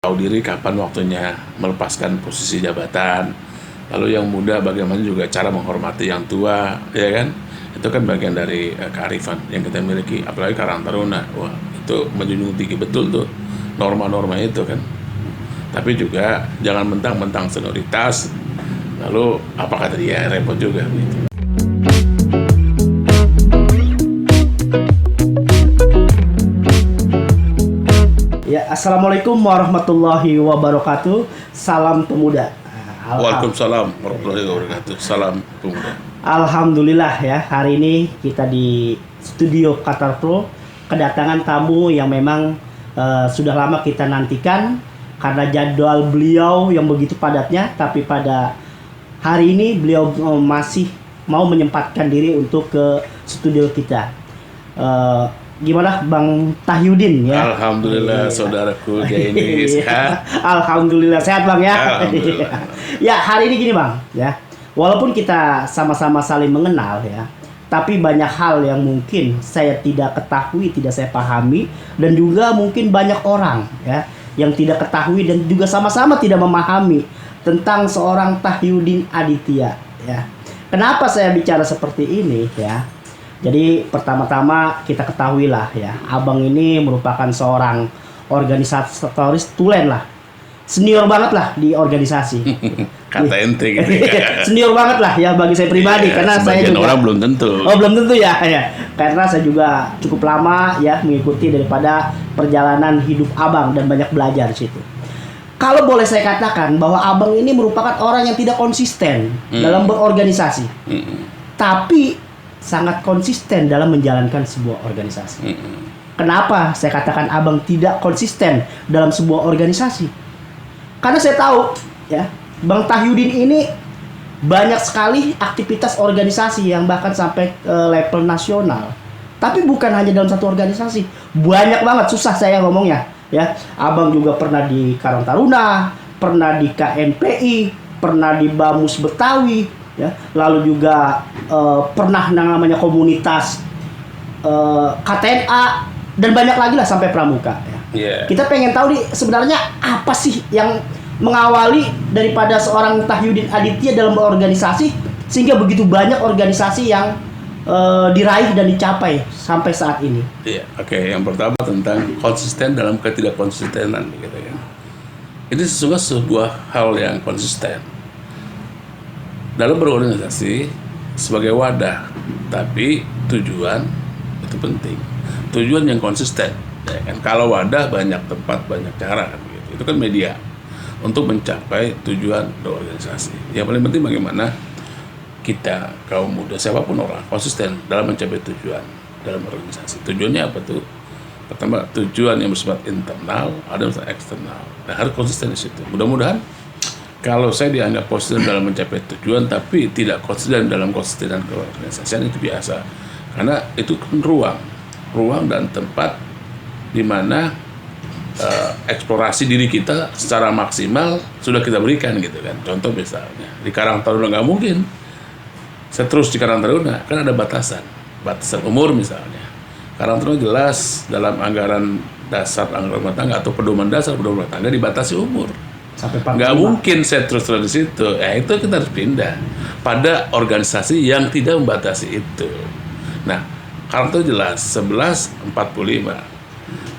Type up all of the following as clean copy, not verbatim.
tahu diri kapan waktunya melepaskan posisi jabatan. Lalu yang muda bagaimana juga cara menghormati yang tua, ya kan? Itu kan bagian dari kearifan yang kita miliki, apalagi Karang Taruna. Wah, itu menjunjung tinggi betul tuh norma-norma itu kan. Tapi juga jangan mentang-mentang senioritas, lalu apa kata dia, repot juga gitu. Ya, assalamualaikum warahmatullahi wabarakatuh. Salam pemuda. Waalaikumsalam warahmatullahi wabarakatuh. Salam pemuda. Alhamdulillah ya, hari ini kita di studio Qatar Pro kedatangan tamu yang memang sudah lama kita nantikan karena jadwal beliau yang begitu padatnya, tapi pada hari ini beliau masih mau menyempatkan diri untuk ke studio kita. Gimana Bang Tahyudin ya? Alhamdulillah saudaraku ini sehat. Alhamdulillah sehat Bang ya. Alhamdulillah. Ya, hari ini gini Bang ya. Walaupun kita sama-sama saling mengenal ya, tapi banyak hal yang mungkin saya tidak ketahui, tidak saya pahami, dan juga mungkin banyak orang ya yang tidak ketahui dan juga sama-sama tidak memahami tentang seorang Tahyudin Aditya ya. Kenapa saya bicara seperti ini ya? Jadi pertama-tama kita ketahuilah ya, Abang ini merupakan seorang organisatoris tulen lah, senior banget lah di organisasi. Kata ente gitu ya. Senior banget lah ya bagi saya pribadi, Ya, karena saya juga orang belum tentu. Oh, belum tentu ya, ya. Karena saya juga cukup lama ya mengikuti daripada perjalanan hidup Abang dan banyak belajar di situ. Kalau boleh saya katakan bahwa Abang ini merupakan orang yang tidak konsisten dalam berorganisasi. Tapi sangat konsisten dalam menjalankan sebuah organisasi. Kenapa saya katakan Abang tidak konsisten dalam sebuah organisasi? Karena saya tahu ya, Bang Tahyudin ini banyak sekali aktivitas organisasi yang bahkan sampai ke level nasional. Tapi bukan hanya dalam satu organisasi, banyak banget, susah saya ngomongnya ya. Abang juga pernah di Karang Taruna, pernah di KNPI, pernah di Bamus Betawi ya, lalu juga pernah namanya komunitas KTNA dan banyak lagi lah sampai pramuka ya. Yeah. Kita pengen tahu nih sebenarnya apa sih yang mengawali daripada seorang Tahyudin Aditya dalam berorganisasi sehingga begitu banyak organisasi yang diraih dan dicapai sampai saat ini. Iya, oke. Yang pertama tentang konsisten dalam ketidakkonsistenan gitu ya. Ini sesungguhnya sebuah hal yang konsisten dalam berorganisasi sebagai wadah, tapi tujuan itu penting. Tujuan yang konsisten, ya kan? Kalau wadah banyak tempat, banyak cara, kan, gitu. Itu kan media untuk mencapai tujuan berorganisasi. Yang paling penting bagaimana kita kaum muda, siapapun orang, konsisten dalam mencapai tujuan dalam organisasi. Tujuannya apa tuh? Pertama, tujuan yang bersifat internal, ada yang bersifat eksternal. Nah, harus konsisten di situ. Mudah-mudahan kalau saya dianggap konsisten dalam mencapai tujuan, tapi tidak konsisten dalam konsistenan keorganisasian, itu biasa. Karena itu kan ruang dan tempat di mana eksplorasi diri kita secara maksimal sudah kita berikan gitu kan. Contoh misalnya di Karang Taruna nggak mungkin saya terus di Karang Taruna, kan ada batasan umur misalnya. Karang Taruna jelas dalam anggaran dasar anggaran rumah tangga atau pedoman dasar pedoman rumah tangga dibatasi umur. Nggak mungkin saya terus di situ. Ya itu kita harus pindah pada organisasi yang tidak membatasi itu. Nah, Karang itu jelas 11.45.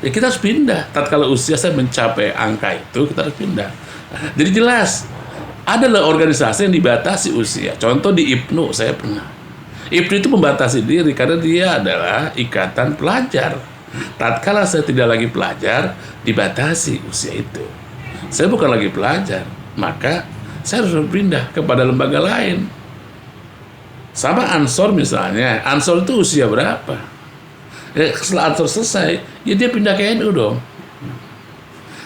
Ya kita harus pindah. Tatkala usia saya mencapai angka itu, kita harus pindah. Jadi jelas adalah organisasi yang dibatasi usia. Contoh di IPNU saya pernah. IPNU itu membatasi diri karena dia adalah ikatan pelajar. Tatkala saya tidak lagi pelajar, dibatasi usia itu. Saya bukan lagi pelajar, maka saya harus berpindah kepada lembaga lain. Sama Ansor misalnya, Ansor itu usia berapa? Setelah Ansor selesai, ya dia pindah ke NU dong.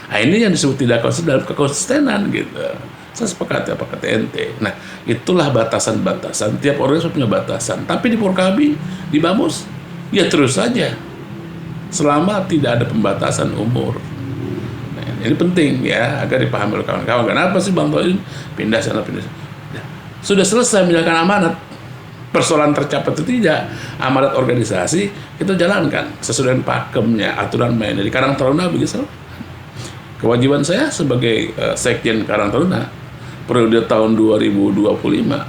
Nah, ini yang disebut tidak konsisten dalam kekonsistenan gitu. Saya sepakat apa kata ente. Nah, itulah batasan-batasan. Tiap orang punya batasan. Tapi di Porkabi, di Bamus, ya terus saja. Selama tidak ada pembatasan umur. Ini penting ya agar dipahami oleh kawan-kawan. Kenapa sih Bang Tahyudin pindah sana pindah sana? Sudah selesai menjalankan amanat. Persoalan tercapai atau tidak, amanat organisasi kita jalankan sesuai dengan pakemnya, aturan main. Dari Karang Taruna begitu kewajiban saya sebagai Sekjen Karang Taruna periode tahun 2025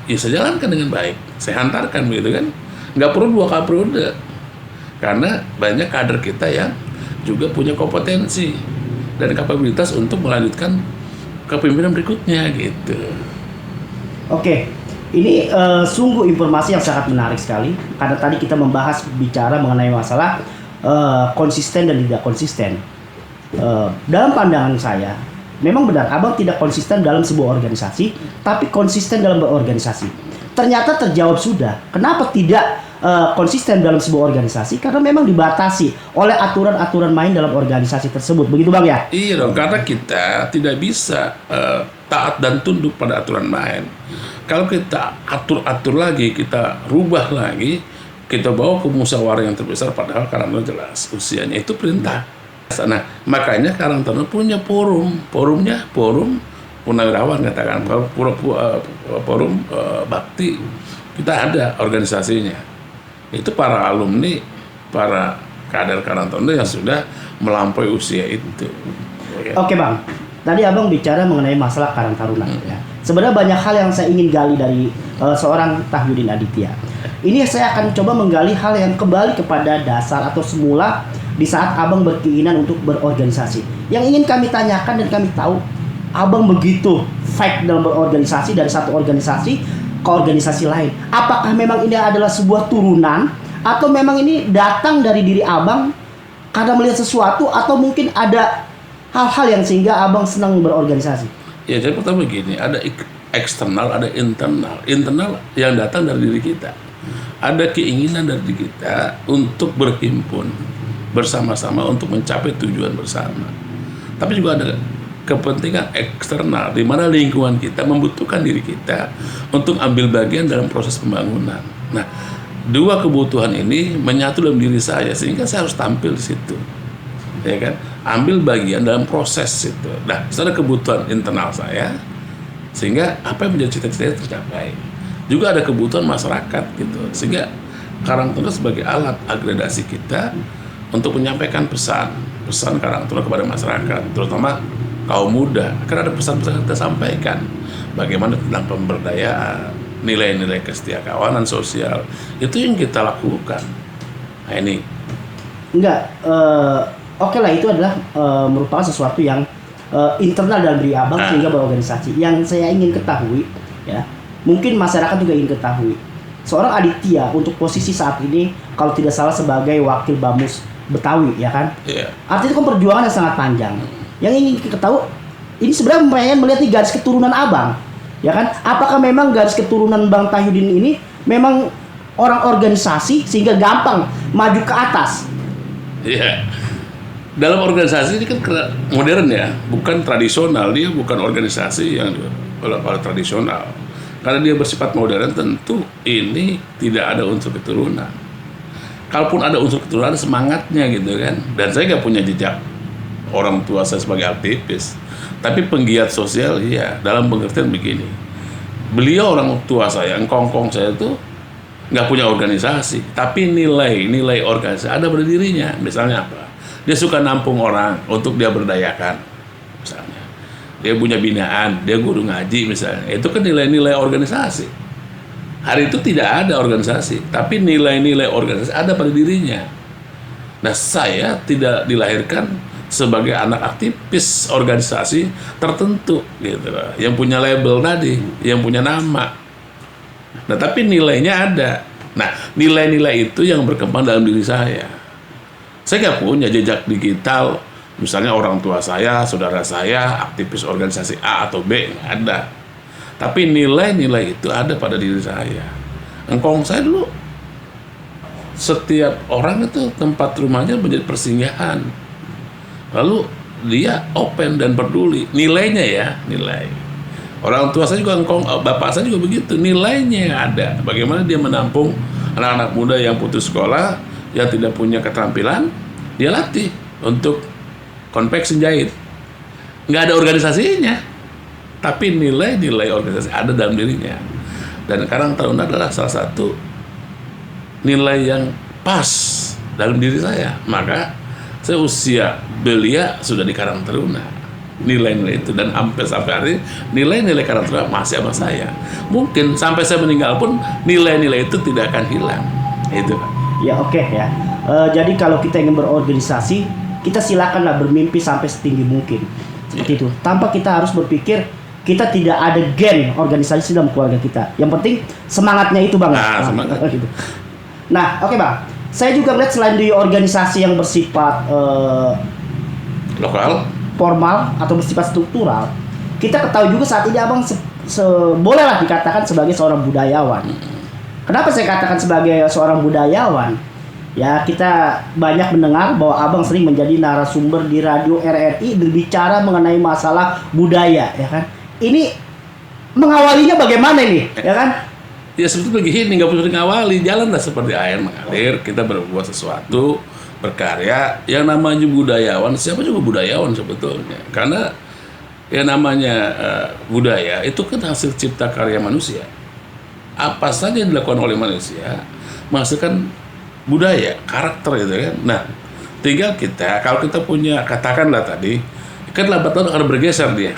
ya saya jalankan dengan baik, saya hantarkan begitu kan, nggak perlu 2 kali periode karena banyak kader kita yang juga punya kompetensi dan kapabilitas untuk melanjutkan kepemimpinan berikutnya gitu. Oke, ini sungguh informasi yang sangat menarik sekali karena tadi kita bicara mengenai masalah konsisten dan tidak konsisten. Dalam pandangan saya, memang benar Abang tidak konsisten dalam sebuah organisasi, tapi konsisten dalam berorganisasi. Ternyata terjawab sudah. Kenapa tidak konsisten dalam sebuah organisasi? Karena memang dibatasi oleh aturan-aturan main dalam organisasi tersebut. Begitu Bang ya? Iya dong, karena kita tidak bisa taat dan tunduk pada aturan main. Kalau kita atur-atur lagi, kita rubah lagi, kita bawa ke musyawarah yang terbesar, padahal Karang Taruna jelas usianya itu perintah. Nah, makanya Karang Taruna punya forumnya forum Purnawirawan, katakan forum bakti. Kita ada organisasinya. Itu para alumni, para kader Karang Taruna yang sudah melampaui usia itu. Oke Bang, tadi Abang bicara mengenai masalah Karang Taruna. Ya. Sebenarnya banyak hal yang saya ingin gali dari seorang Tahyudin Aditya. Ini saya akan coba menggali hal yang kembali kepada dasar atau semula di saat Abang berkeinginan untuk berorganisasi. Yang ingin kami tanyakan dan kami tahu, Abang begitu fight dalam berorganisasi dari satu organisasi ke organisasi lain. Apakah memang ini adalah sebuah turunan atau memang ini datang dari diri Abang karena melihat sesuatu atau mungkin ada hal-hal yang sehingga Abang senang berorganisasi? Ya, jadi pertama gini, ada eksternal, ada internal. Internal yang datang dari diri kita. Ada keinginan dari diri kita untuk berhimpun bersama-sama untuk mencapai tujuan bersama. Tapi juga ada kepentingan eksternal di mana lingkungan kita membutuhkan diri kita untuk ambil bagian dalam proses pembangunan. Nah, 2 kebutuhan ini menyatu dalam diri saya sehingga saya harus tampil di situ. Ya kan? Ambil bagian dalam proses itu. Nah, itu ada kebutuhan internal saya sehingga apa yang menjadi cita-cita tercapai. Juga ada kebutuhan masyarakat gitu. Sehingga Karang Taruna sebagai alat agregasi kita untuk menyampaikan pesan Karang Taruna kepada masyarakat, terutama kaum muda. Karena ada pesan-pesan yang kita sampaikan. Bagaimana tentang pemberdayaan, nilai-nilai kesetiakawanan sosial, itu yang kita lakukan. Nah ini. Enggak, oke lah, itu adalah merupakan sesuatu yang internal dalam diri Abang sehingga berorganisasi. Yang saya ingin ketahui, ya, mungkin masyarakat juga ingin ketahui. Seorang Aditya untuk posisi saat ini, kalau tidak salah sebagai wakil Bamus Betawi, ya kan? Yeah. Artinya itu kan perjuangan yang sangat panjang. Yang ingin kita tahu, ini sebenarnya pengen melihat nih garis keturunan Abang, ya kan? Apakah memang garis keturunan Bang Tahyudin ini memang orang organisasi sehingga gampang maju ke atas? Iya. Dalam organisasi ini kan modern ya, bukan tradisional. Dia bukan organisasi yang tradisional. Karena dia bersifat modern, tentu ini tidak ada unsur keturunan. Kalaupun ada unsur keturunan, ada semangatnya gitu kan. Dan saya nggak punya jejak orang tua saya sebagai aktivis. Tapi penggiat sosial, iya. Dalam pengertian begini. Beliau orang tua saya, engkong-engkong saya itu nggak punya organisasi. Tapi nilai organisasi ada pada dirinya. Misalnya apa? Dia suka nampung orang untuk dia berdayakan. Misalnya. Dia punya binaan, dia guru ngaji misalnya. Itu kan nilai-nilai organisasi. Hari itu tidak ada organisasi, tapi nilai-nilai organisasi ada pada dirinya. Nah, saya tidak dilahirkan sebagai anak aktivis organisasi tertentu gitu loh, yang punya label tadi, yang punya nama. Nah, tapi nilainya ada. Nah, nilai-nilai itu yang berkembang dalam diri saya. Saya nggak punya jejak digital. Misalnya orang tua saya, saudara saya, aktivis organisasi A atau B, nggak ada. Tapi nilai-nilai itu ada pada diri saya. Engkong saya dulu, setiap orang itu tempat rumahnya menjadi persinggahan. Lalu dia open dan peduli. Nilainya ya, nilai. Orang tua saya juga engkong, bapak saya juga begitu. Nilainya ada. Bagaimana dia menampung anak-anak muda yang putus sekolah, yang tidak punya keterampilan, dia latih untuk konveksi jahit. Nggak ada organisasinya, tapi nilai-nilai organisasi ada dalam dirinya. Dan Karang Taruna adalah salah satu nilai yang pas dalam diri saya. Maka saya usia belia sudah di Karang Taruna. nilai-nilai itu, dan sampai hari ini nilai-nilai karakter masih sama saya. Mungkin sampai saya meninggal pun nilai-nilai itu tidak akan hilang. Itu. Ya oke ya. Jadi kalau kita ingin berorganisasi, kita silakanlah bermimpi sampai setinggi mungkin. Seperti itu. Tanpa kita harus berpikir kita tidak ada gen organisasi dalam keluarga kita. Yang penting semangatnya itu Bang. Semangat. Gitu. Nah, oke Bang. Saya juga melihat selain di organisasi yang bersifat lokal, formal atau bersifat struktural, kita ketahui juga saat ini Abang bolehlah dikatakan sebagai seorang budayawan. Kenapa saya katakan sebagai seorang budayawan? Ya, kita banyak mendengar bahwa Abang sering menjadi narasumber di radio RRI berbicara mengenai masalah budaya, ya kan? Ini mengawalinya bagaimana ini, ya kan? Ya sebetulnya begini, nggak perlu ngawali, jalanlah seperti air mengalir. Kita berbuat sesuatu, berkarya. Yang namanya budayawan, siapa juga budayawan sebetulnya. Karena yang namanya budaya itu kan hasil cipta karya manusia. Apa saja yang dilakukan oleh manusia menghasilkan budaya, karakter gitu kan. Nah, tinggal kita, kalau kita punya, katakanlah tadi, kan lambat laun akan bergeser dia.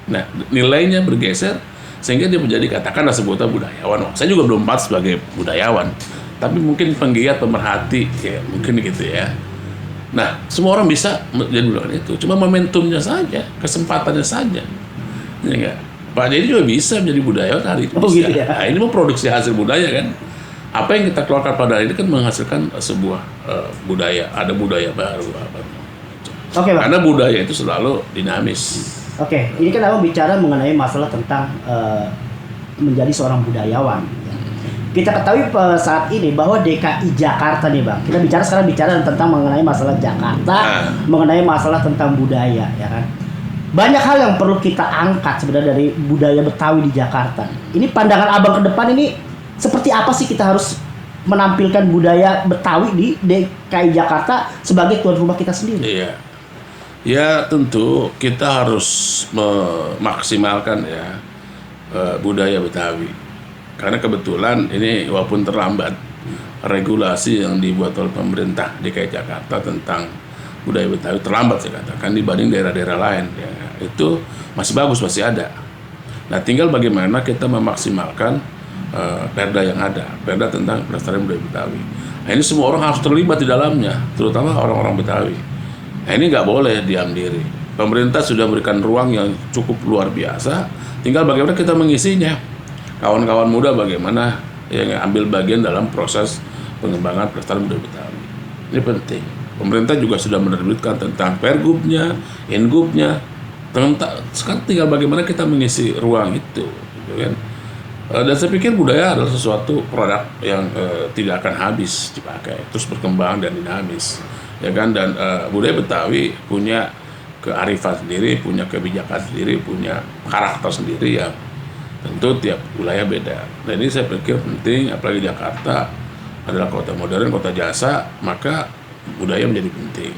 Nah, nilainya bergeser sehingga dia menjadi, katakanlah sebutan budayawan. Saya juga belum pas sebagai budayawan, tapi mungkin penggiat, pemerhati, ya mungkin gitu ya. Nah, semua orang bisa menjadi budayawan itu, cuma momentumnya saja, kesempatannya saja. Ya enggak? Pak Jadi juga bisa menjadi budayawan hari ini. Oh, gitu ya? Nah, ini memproduksi hasil budaya kan. Apa yang kita keluarkan pada hari ini kan menghasilkan sebuah budaya, ada budaya baru apa. Oke, Bang. Karena budaya itu selalu dinamis. Oke, ini kan Abang bicara mengenai masalah tentang menjadi seorang budayawan. Kita ketahui saat ini bahwa DKI Jakarta nih Bang. Kita sekarang bicara tentang mengenai masalah Jakarta, mengenai masalah tentang budaya, ya kan. Banyak hal yang perlu kita angkat sebenarnya dari budaya Betawi di Jakarta. Ini pandangan Abang ke depan ini seperti apa sih kita harus menampilkan budaya Betawi di DKI Jakarta sebagai tuan rumah kita sendiri? Iya. Ya tentu kita harus memaksimalkan ya budaya Betawi. Karena kebetulan ini walaupun terlambat, regulasi yang dibuat oleh pemerintah DKI Jakarta tentang budaya Betawi terlambat saya katakan dibanding daerah-daerah lain. Ya, itu masih bagus, masih ada. Nah tinggal bagaimana kita memaksimalkan perda yang ada, perda tentang pelestarian budaya Betawi. Nah ini semua orang harus terlibat di dalamnya, terutama orang-orang Betawi. Nah ini nggak boleh diam diri. Pemerintah sudah memberikan ruang yang cukup luar biasa, tinggal bagaimana kita mengisinya. Kawan-kawan muda bagaimana yang ambil bagian dalam proses pengembangan pelestarian budaya Betawi. Ini penting. Pemerintah juga sudah menerbitkan tentang pergubnya, ingubnya. Sekarang tinggal bagaimana kita mengisi ruang itu, gitu kan? Dan saya pikir budaya adalah sesuatu produk yang tidak akan habis dipakai, terus berkembang dan dinamis, ya kan? Dan budaya Betawi punya kearifan sendiri, punya kebijakan sendiri, punya karakter sendiri yang tentu tiap wilayah beda. Dan ini saya pikir penting, apalagi Jakarta adalah kota modern, kota jasa, maka budaya menjadi penting.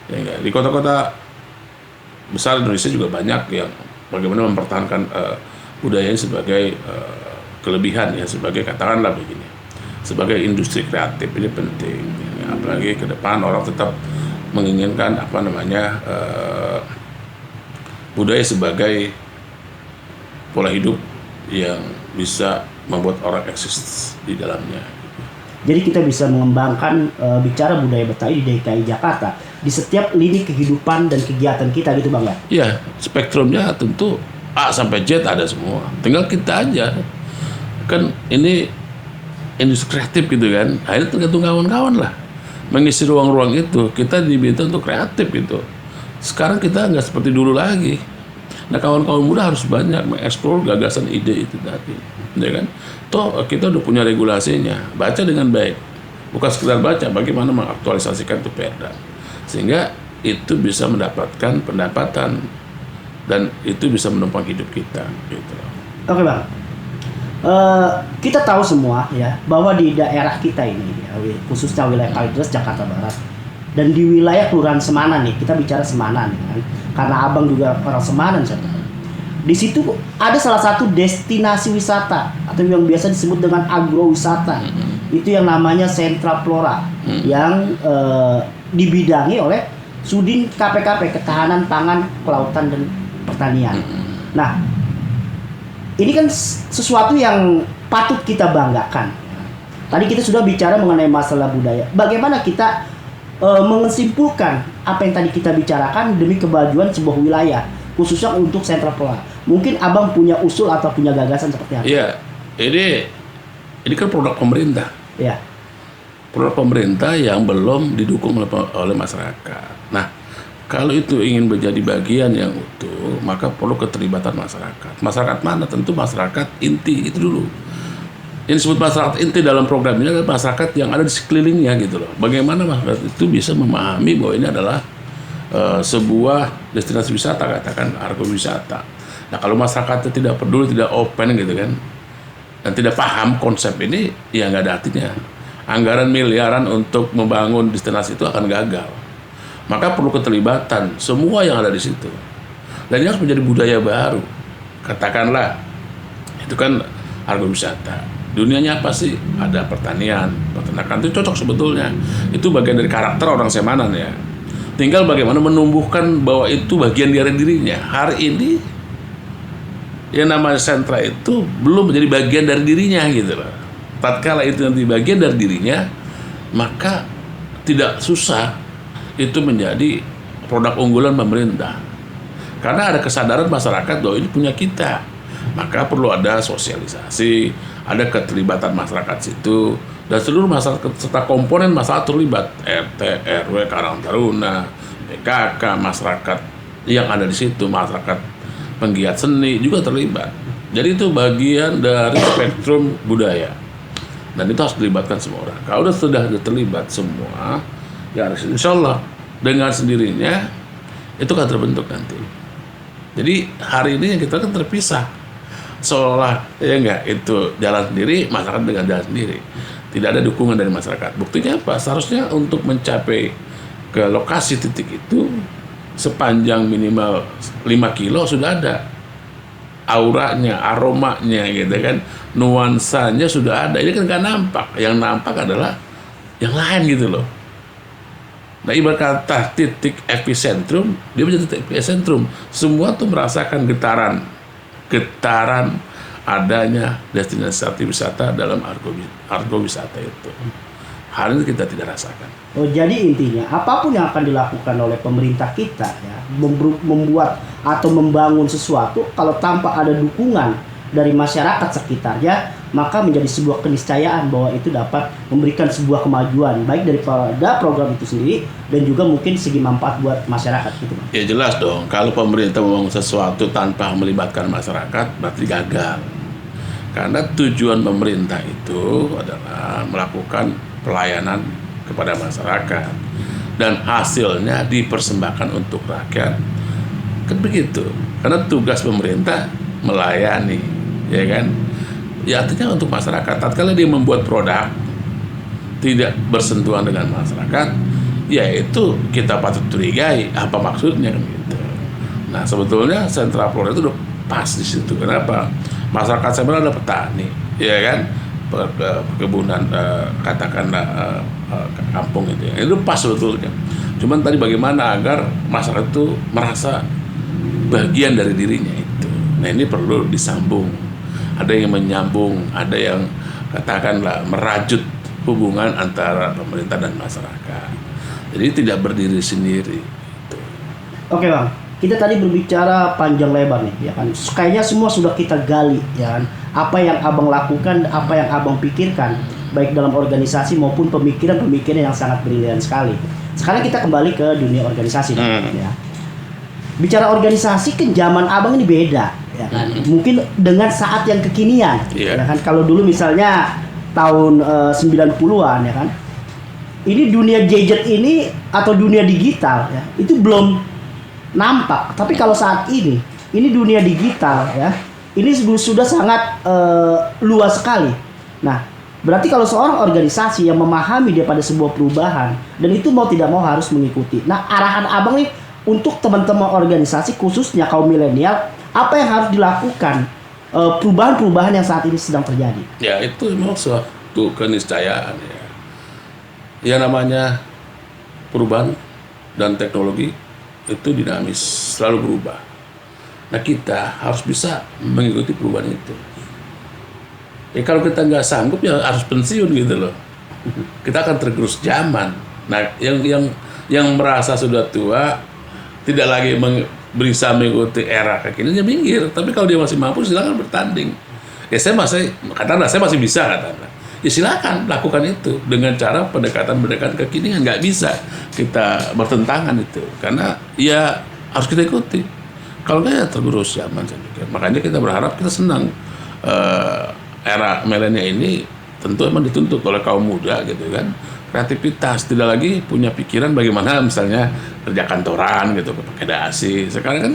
Ya, enggak? Di kota-kota besar Indonesia juga banyak yang bagaimana mempertahankan budayanya sebagai kelebihan ya, sebagai katakanlah begini, sebagai industri kreatif. Ini penting. Ya, apalagi ke depan orang tetap menginginkan budaya sebagai pola hidup yang bisa membuat orang eksis di dalamnya. Jadi kita bisa mengembangkan bicara budaya Betawi di DKI Jakarta di setiap lini kehidupan dan kegiatan kita gitu Bang ya? Iya, spektrumnya tentu A sampai Z ada semua. Tinggal kita aja. Kan ini industri kreatif gitu kan. Akhirnya tergantung kawan-kawan lah. Mengisi ruang-ruang itu, kita diminta untuk kreatif gitu. Sekarang kita nggak seperti dulu lagi. Nah kawan-kawan muda harus banyak mengeksplor gagasan ide itu tadi, ya kan? Toh kita udah punya regulasinya, baca dengan baik, bukan sekedar baca, bagaimana mengaktualisasikan itu perda, sehingga itu bisa mendapatkan pendapatan dan itu bisa menopang hidup kita. Gitu. Oke Bang, kita tahu semua ya bahwa di daerah kita ini, ya, khususnya wilayah Kalideres Jakarta Barat, dan di wilayah Kelurahan Semanan nih, kita bicara Semanan kan? Karena Abang juga orang Semanan, di situ ada salah satu destinasi wisata atau yang biasa disebut dengan agrowisata. Itu yang namanya Sentra Flora yang dibidangi oleh Sudin KPKP, Ketahanan Pangan, Kelautan dan Pertanian. Nah, ini kan sesuatu yang patut kita banggakan. Tadi kita sudah bicara mengenai masalah budaya. Bagaimana kita menyimpulkan apa yang tadi kita bicarakan demi kemajuan sebuah wilayah, khususnya untuk sentra pola. Mungkin Abang punya usul atau punya gagasan seperti apa? Iya, ini kan produk pemerintah. Ya. Produk pemerintah yang belum didukung oleh masyarakat. Nah, kalau itu ingin menjadi bagian yang utuh, maka perlu keterlibatan masyarakat. Masyarakat mana? Tentu masyarakat inti itu dulu. Yang disebut masyarakat inti dalam program ini adalah masyarakat yang ada di sekelilingnya gitu loh. Bagaimana masyarakat itu bisa memahami bahwa ini adalah sebuah destinasi wisata, katakan argowisata. Nah, kalau masyarakatnya tidak peduli, tidak open gitu kan, dan tidak paham konsep ini, ya nggak ada artinya. Anggaran miliaran untuk membangun destinasi itu akan gagal. Maka perlu keterlibatan semua yang ada di situ. Dan ini harus menjadi budaya baru. Katakanlah, itu kan argowisata. Dunianya apa sih? Ada pertanian, peternakan, itu cocok sebetulnya. Itu bagian dari karakter orang Semanan ya. Tinggal bagaimana menumbuhkan bahwa itu bagian dari dirinya. Hari ini yang namanya sentra itu belum menjadi bagian dari dirinya gitu loh. Tatkala itu nanti bagian dari dirinya, maka tidak susah itu menjadi produk unggulan pemerintah. Karena ada kesadaran masyarakat bahwa ini punya kita. Maka perlu ada sosialisasi, ada keterlibatan masyarakat situ, dan seluruh masyarakat serta komponen masyarakat terlibat, RT, RW, Karang Taruna, PKK, masyarakat yang ada di situ, masyarakat penggiat seni juga terlibat. Jadi itu bagian dari spektrum budaya, dan itu harus dilibatkan semua orang. Kalau sudah terlibat semua, ya insya Allah dengan sendirinya itu akan terbentuk nanti. Jadi hari ini kita kan terpisah, seolah ya enggak, itu jalan sendiri, masyarakat dengan jalan sendiri, tidak ada dukungan dari masyarakat. Buktinya apa? Seharusnya untuk mencapai ke lokasi titik itu sepanjang minimal 5 kilo sudah ada auranya, aromanya gitu kan, nuansanya sudah ada. Ini kan nggak nampak, yang nampak adalah yang lain gitu loh. Nah, ibarat kata titik epicentrum, dia menjadi titik epicentrum. Semua tuh merasakan getaran adanya destinasi wisata dalam argowisata itu. Hari ini kita tidak rasakan. Oh, jadi intinya apapun yang akan dilakukan oleh pemerintah kita ya, membuat atau membangun sesuatu, kalau tanpa ada dukungan dari masyarakat sekitarnya, maka menjadi sebuah keniscayaan bahwa itu dapat memberikan sebuah kemajuan baik daripada program itu sendiri dan juga mungkin segi manfaat buat masyarakat gitu. Ya jelas dong, kalau pemerintah membangun sesuatu tanpa melibatkan masyarakat berarti gagal. Karena tujuan pemerintah itu adalah melakukan pelayanan kepada masyarakat dan hasilnya dipersembahkan untuk rakyat. Kan begitu. Karena tugas pemerintah melayani, ya kan? Ya artinya untuk masyarakat. Tatkala dia membuat produk tidak bersentuhan dengan masyarakat, ya itu kita patut curigai apa maksudnya kan gitu. Nah, sebetulnya sentra produk itu udah pas di situ. Kenapa? Masyarakat sebenarnya ada petani, ya kan? Perkebunan, katakanlah kampung itu. Itu pas sebetulnya. Cuman tadi bagaimana agar masyarakat itu merasa bagian dari dirinya itu. Nah, ini perlu disambung. Ada yang menyambung, ada yang katakanlah merajut hubungan antara pemerintah dan masyarakat. Jadi tidak berdiri sendiri. Gitu. Oke Bang, kita tadi berbicara panjang lebar nih, ya kan. Kayaknya semua sudah kita gali, ya kan. Apa yang Abang lakukan, apa yang Abang pikirkan, baik dalam organisasi maupun pemikiran-pemikiran yang sangat brilian sekali. Sekarang kita kembali ke dunia organisasi, ya. Bicara organisasi kan zaman Abang ini beda, ya kan. Mungkin dengan saat yang kekinian, ya kan. Kalau dulu misalnya tahun 90-an, ya kan. Ini dunia gadget ini atau dunia digital, ya, itu belum nampak. Tapi kalau saat ini dunia digital, ya, ini sudah sangat luas sekali. Nah, berarti kalau seorang organisasi yang memahami dia pada sebuah perubahan dan itu mau tidak mau harus mengikuti. Nah, arahan Abang nih untuk teman-teman organisasi khususnya kaum milenial, apa yang harus dilakukan perubahan-perubahan yang saat ini sedang terjadi? Ya, itu memang suatu keniscayaan ya. Yang namanya perubahan dan teknologi itu dinamis, selalu berubah. Nah, kita harus bisa mengikuti perubahan itu. Kalau kita nggak sanggup ya harus pensiun gitu loh. Kita akan tergerus zaman. Nah, yang merasa sudah tua tidak lagi bisa mengikuti era kekinian, dia minggir. Tapi kalau dia masih mampu, silakan bertanding. Ya saya masih bisa katakanlah. Ya silakan lakukan itu dengan cara pendekatan kekinian. Nggak bisa kita bertentangan itu, karena ya harus kita ikuti. Kalau nggak ya tergerus zaman saya pikir. Makanya kita berharap, kita senang era milenial ini tentu emang dituntut oleh kaum muda gitu kan. Kreativitas, tidak lagi punya pikiran bagaimana misalnya kerja kantoran gitu, pakai dasi. Sekarang kan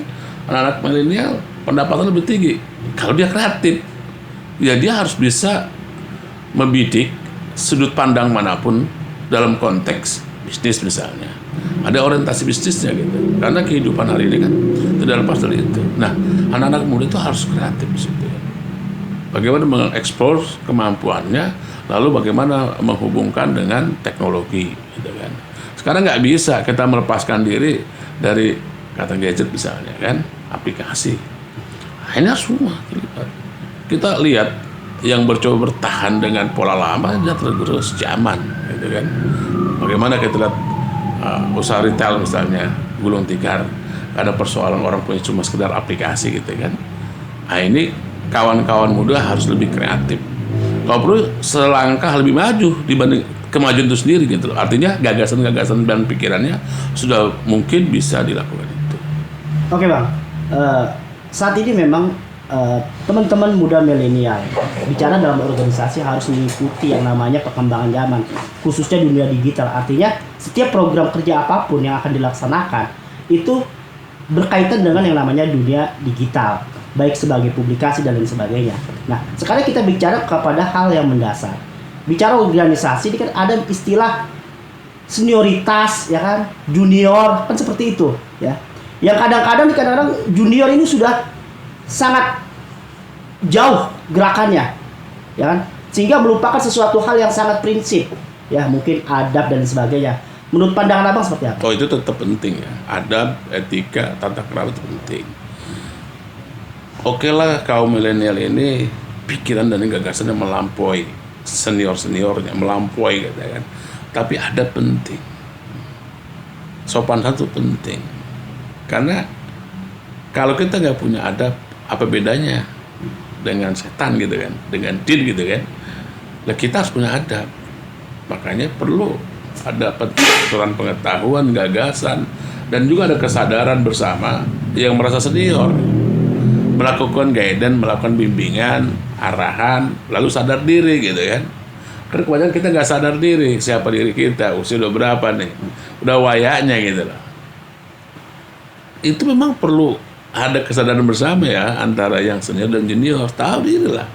anak-anak milenial pendapatan lebih tinggi. Kalau dia kreatif, ya dia harus bisa membidik sudut pandang manapun dalam konteks bisnis misalnya. Ada orientasi bisnisnya gitu. Karena kehidupan hari ini kan tidak lepas dari itu. Nah, anak-anak muda itu harus kreatif di situ. Bagaimana mengeksplor kemampuannya, lalu bagaimana menghubungkan dengan teknologi, gitu kan. Sekarang nggak bisa kita melepaskan diri dari kata gadget misalnya kan, aplikasi. Nah, ini harus semua terlibat. Kita lihat yang mencoba bertahan dengan pola lama, dia tergerus zaman, gitu kan. Bagaimana kita lihat usaha retail misalnya, gulung tikar, ada persoalan orang punya cuma sekedar aplikasi gitu kan. Nah, ini kawan-kawan muda harus lebih kreatif. Kalau perlu selangkah lebih maju dibanding kemajuan itu sendiri gitu loh. Artinya gagasan-gagasan dan pikirannya sudah mungkin bisa dilakukan itu. Oke Bang, saat ini memang teman-teman muda milenial bicara dalam organisasi harus mengikuti yang namanya perkembangan zaman, khususnya dunia digital. Artinya setiap program kerja apapun yang akan dilaksanakan itu berkaitan dengan yang namanya dunia digital, baik sebagai publikasi dan lain sebagainya. Nah, sekarang kita bicara kepada hal yang mendasar. Bicara organisasi, ini kan ada istilah senioritas, ya kan, junior, kan seperti itu, ya. Yang kadang-kadang junior ini sudah sangat jauh gerakannya, ya kan, sehingga melupakan sesuatu hal yang sangat prinsip, ya, mungkin adab dan sebagainya. Menurut pandangan Abang seperti apa? Oh, itu tetap penting ya, adab, etika, tata krama itu penting. Oke lah, kaum milenial ini pikiran dan gagasannya melampaui senior-seniornya, melampaui gitu kan. Tapi ada penting, sopan santun penting, karena kalau kita nggak punya adab, apa bedanya dengan setan gitu kan, dengan jin gitu kan. Nah, kita harus punya adab. Makanya perlu ada aturan pengetahuan, gagasan, dan juga ada kesadaran bersama yang merasa senior, melakukan guidance, melakukan bimbingan, arahan, lalu sadar diri gitu kan. Karena kebanyakan kita nggak sadar diri, siapa diri kita, usia udah berapa nih, udah wayaknya gitu loh. Itu memang perlu ada kesadaran bersama ya, antara yang senior dan junior, tahu diri lah.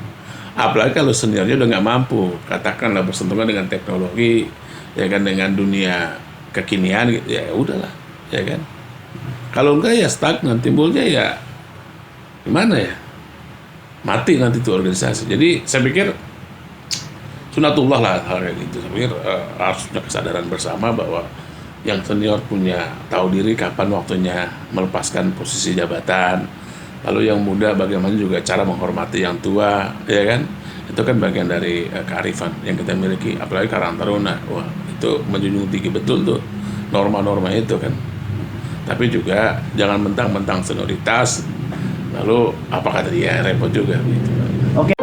Apalagi kalau seniornya udah nggak mampu, katakanlah bersentuhan dengan teknologi, ya kan, dengan dunia kekinian gitu, ya udahlah, ya kan. Kalau enggak ya stagnan, timbulnya ya gimana ya, mati nanti tuh organisasi. Jadi saya pikir sunatullah lah hal kayak gitu. Saya pikir harus punya kesadaran bersama bahwa yang senior punya tahu diri kapan waktunya melepaskan posisi jabatan, lalu yang muda bagaimana juga cara menghormati yang tua, ya kan. Itu kan bagian dari kearifan yang kita miliki, apalagi Karang Taruna. Wah, itu menjunjung tinggi betul tuh norma-norma itu kan. Tapi juga jangan mentang-mentang senioritas lalu apa kata dia, repot juga gitu. Oke.